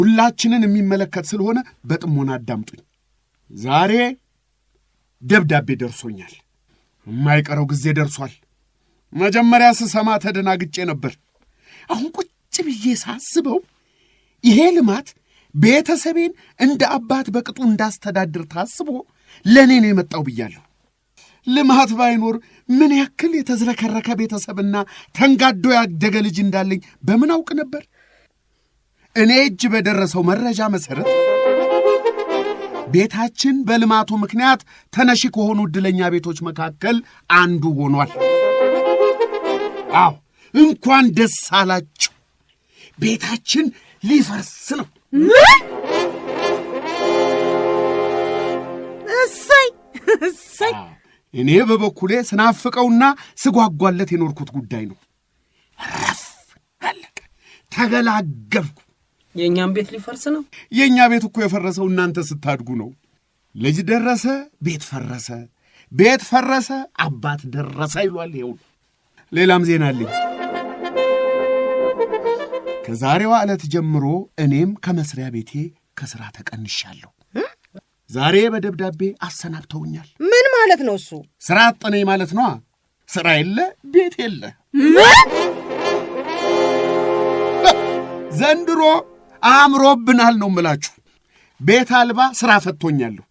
ሁላችንን የሚመለከት ስለሆነ በጥሞና አዳምጡኝ። ዛሬ ደብዳቤ ደርሶኛል። የማይቀረው ጊዜ ደርሷል። መጀመሪያ ስሰማ ተደናግጬ ነበር። አሁን ቁጭ ብዬ ሳስበው ይሄ ልማት ቤተሰቤን እንደ አባት በቅጡ እንዳስተዳድር ታስቦ ለኔ ነው የመጣው ብያለሁ። ልማት ባይኖር ምን ያክል የተዝረከረከ ቤተሰብና ተንጋዶ ያደገ ልጅ እንዳለኝ በምን አውቅ ነበር? እኔ እጅ በደረሰው መረጃ መሰረት ቤታችን በልማቱ ምክንያት ተነሺ ከሆኑ ዕድለኛ ቤቶች መካከል አንዱ ሆኗል። አዎ እንኳን ደስ አላችሁ። ቤታችን ሊፈርስ ነው። እሰይ እሰይ። እኔ በበኩሌ ስናፍቀውና ስጓጓለት የኖርኩት ጉዳይ ነው። ረፍ አለቀ፣ ተገላገልኩ። የኛም ቤት ሊፈርስ ነው። የኛ ቤት እኮ የፈረሰው እናንተ ስታድጉ ነው። ልጅ ደረሰ፣ ቤት ፈረሰ፣ ቤት ፈረሰ፣ አባት ደረሰ ይሏል። ይኸው ሌላም ዜና አለኝ። ከዛሬዋ ዕለት ጀምሮ እኔም ከመስሪያ ቤቴ ከሥራ ተቀንሻለሁ። ዛሬ በደብዳቤ አሰናብተውኛል። ምን ማለት ነው እሱ? ሥራ አጠነኝ ማለት ነው። ሥራ የለ ቤት የለ። ዘንድሮ አምሮብናል ነው የምላችሁ። ቤት አልባ ሥራ ፈቶኛለሁ።